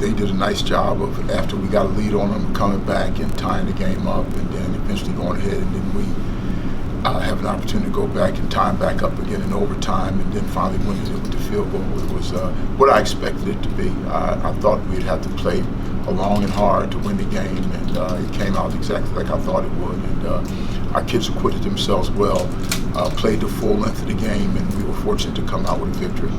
they did a nice job of, after we got a lead on them, coming back and tying the game up, and then eventually going ahead, and then we have an opportunity to go back and tie them back up again in overtime, and then finally winning it with the field goal. It was what I expected it to be. I thought we'd have to play long and hard to win the game, and it came out exactly like I thought it would. And our kids acquitted themselves well, played the full length of the game, and we were fortunate to come out with a victory.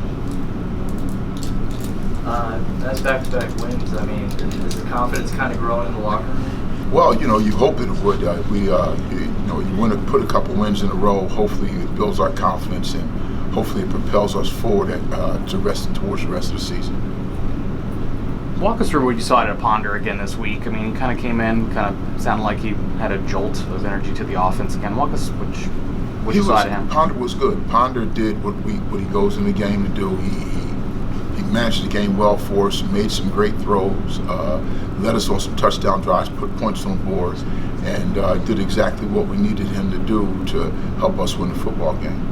That's back-to-back wins. I mean, is the confidence kind of growing in the locker room? Well, you hope it would. You want to put a couple wins in a row. Hopefully, it builds our confidence, and hopefully, it propels us forward towards the rest of the season. Walk us through what you saw at Ponder again this week. I mean, he kind of came in, kind of sounded like he had a jolt of energy to the offense again. Walk us what you saw at him. Ponder was good. Ponder did what he goes in the game to do. He managed the game well for us, made some great throws, led us on some touchdown drives, put points on boards, and did exactly what we needed him to do to help us win the football game.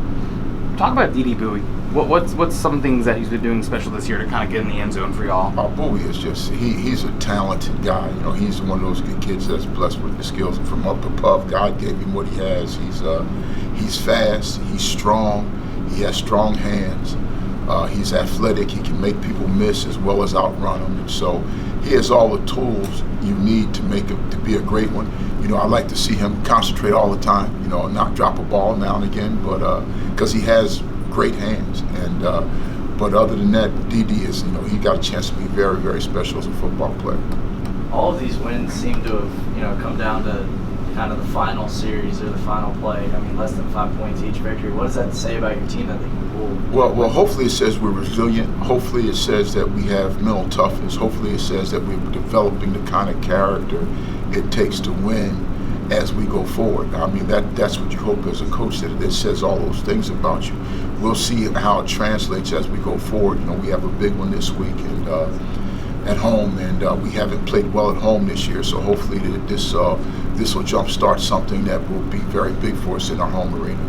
Talk about D.D. Bowie. What's some things that he's been doing special this year to kind of get in the end zone for y'all? Bowie is he's a talented guy. He's one of those good kids that's blessed with the skills from up above. God gave him what he has. He's fast. He's strong. He has strong hands. He's athletic. He can make people miss as well as outrun them. And so he has all the tools you need to be a great one. I like to see him concentrate all the time. Not drop a ball now and again, but because he has great hands. And but other than that, DD is he got a chance to be very, very special as a football player. All of these wins seem to have come down to kind of the final series or the final play. I mean, less than 5 points each victory. What does that say about your team that they can pull? Well, hopefully it says we're resilient. Hopefully it says that we have mental toughness. Hopefully it says that we're developing the kind of character it takes to win as we go forward. I mean, that's what you hope as a coach, that it says all those things about you. We'll see how it translates as we go forward. We have a big one this week and at home, and we haven't played well at home this year, so hopefully this will jumpstart something that will be very big for us in our home arena.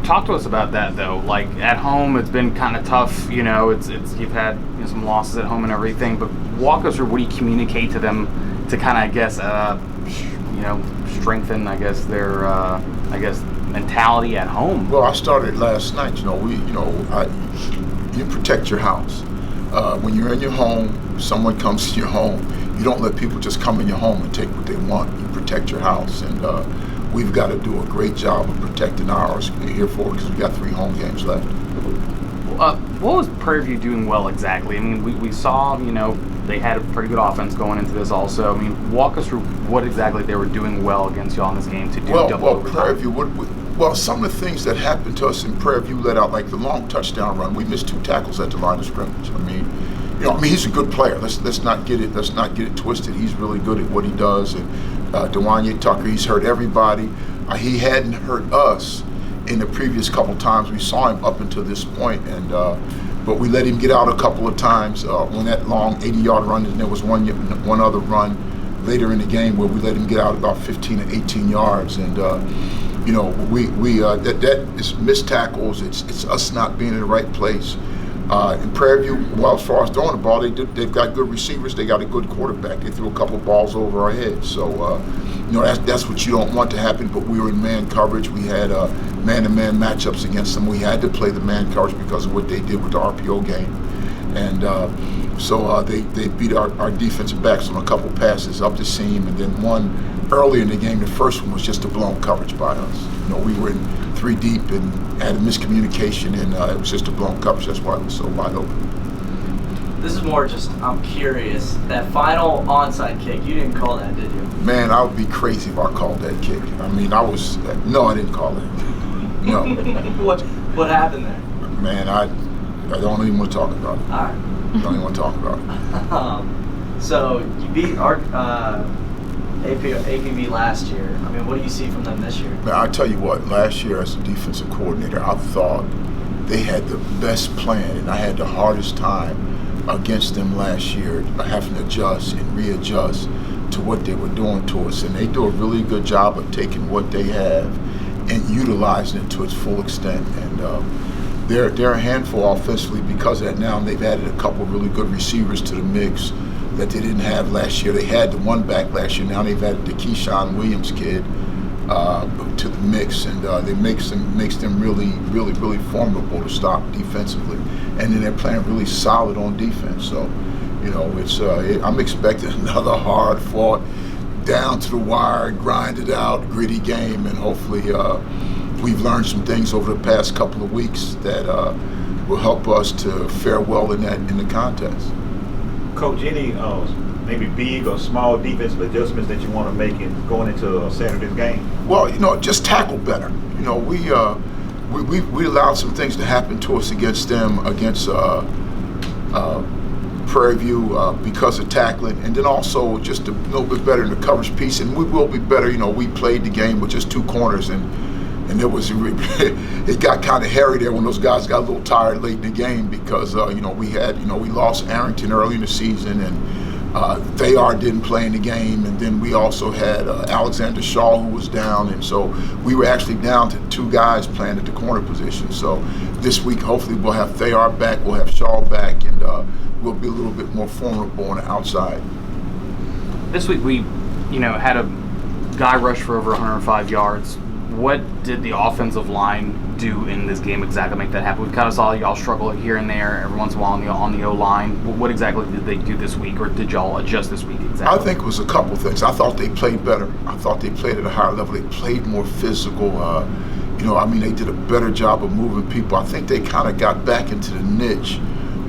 Talk to us about that, though. Like, at home, it's been kind of tough. It's you've had some losses at home and everything. But walk us through, what do you communicate to them to kind of, I guess, strengthen, their mentality at home? Well, I started last night. You protect your house. When you're in your home, someone comes to your home. You don't let people just come in your home and take what they want. You protect your house, and we've got to do a great job of protecting ours here forward, because we got 3 home games left. What was Prairie View doing well exactly? I mean, we saw, they had a pretty good offense going into this also. I mean, walk us through what exactly they were doing well against y'all in this game to do double overtime. Prairie View, some of the things that happened to us in Prairie View let out, like the long touchdown run. We missed 2 tackles at the line of scrimmage. I mean, he's a good player. Let's not get it twisted. He's really good at what he does. And Dewanye Tucker, he's hurt everybody. He hadn't hurt us in the previous couple times we saw him up until this point, and but we let him get out a couple of times on that long 80-yard run, and there was one other run later in the game where we let him get out about 15 or 18 yards, and that is missed tackles. It's us not being in the right place. In Prairie View, as far as throwing the ball, they've got good receivers. They got a good quarterback. They threw a couple balls over our heads. So, that's what you don't want to happen. But we were in man coverage. We had man-to-man matchups against them. We had to play the man coverage because of what they did with the RPO game. And so they beat our defensive backs on a couple passes up the seam, and then one early in the game. The first one was just a blown coverage by us. We were in 3 deep and had a miscommunication, and it was just a blown coverage. That's why it was so wide open. This is more just, I'm curious, that final onside kick, you didn't call that, did you? Man, I would be crazy if I called that kick. I mean, no, I didn't call it. No. What happened there? Man, I don't even want to talk about it. All right. Don't even want to talk about it. So you beat our APB last year. I mean, what do you see from them this year? Man, I tell you what, last year as a defensive coordinator, I thought they had the best plan, and I had the hardest time against them last year, having to adjust and readjust to what they were doing to us. And they do a really good job of taking what they have and utilizing it to its full extent. And they're a handful offensively because of that now. And they've added a couple of really good receivers to the mix. that they didn't have last year. They had the one back last year. Now they've added the Keyshawn Williams kid to the mix, and it makes them really formidable to stop defensively. And then they're playing really solid on defense. So, I'm expecting another hard-fought, down to the wire, grinded out, gritty game, and hopefully we've learned some things over the past couple of weeks that will help us to fare well in the contest. Coach, any maybe big or small defensive adjustments that you want to make in going into Saturday's game? Well, just tackle better. We allowed some things to happen to us against them, against Prairie View because of tackling, and then also just a little bit better in the coverage piece, and we will be better. We played the game with just two corners, and it got kind of hairy there when those guys got a little tired late in the game because we lost Arrington early in the season, and Thayard didn't play in the game, and then we also had Alexander Shaw who was down, and so we were actually down to two guys playing at the corner position. So this week hopefully we'll have Thayard back, we'll have Shaw back, and we'll be a little bit more formidable on the outside. This week we, had a guy rush for over 105 yards. What did the offensive line do in this game exactly to make that happen? We kind of saw y'all struggle here and there every once in a while on the O-line. What exactly did they do this week, or did y'all adjust this week exactly? I think it was a couple things. I thought they played better. I thought they played at a higher level. They played more physical. They did a better job of moving people. I think they kind of got back into the niche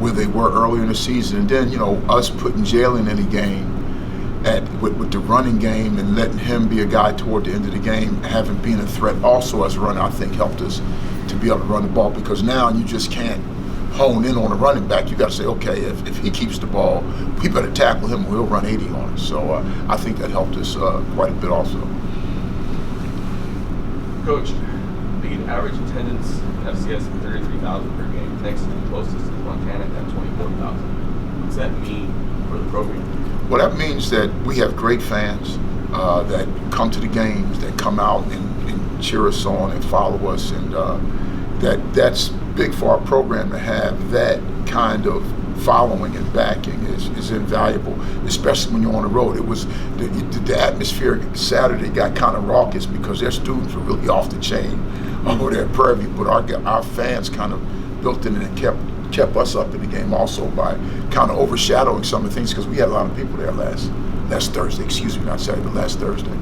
where they were earlier in the season. And then, us putting Jalen in the game with the running game and letting him be a guy toward the end of the game, having been a threat also as a runner, I think helped us to be able to run the ball, because now you just can't hone in on a running back. You got to say, okay, if he keeps the ball, we better tackle him or he'll run 80 on us. So I think that helped us quite a bit also. Coach, the average attendance in FCS is 33,000 per game. Next to the closest is Montana at 24,000. What does that mean for the program? Well, that means that we have great fans that come to the games, that come out and cheer us on and follow us, and that's big for our program to have that kind of following and backing is invaluable, especially when you're on the road. It was the atmosphere Saturday got kind of raucous because their students were really off the chain over there at Prairie View, but our fans kind of built in and kept us up in the game also by kind of overshadowing some of the things, because we had a lot of people there last Thursday, not Saturday, but last Thursday.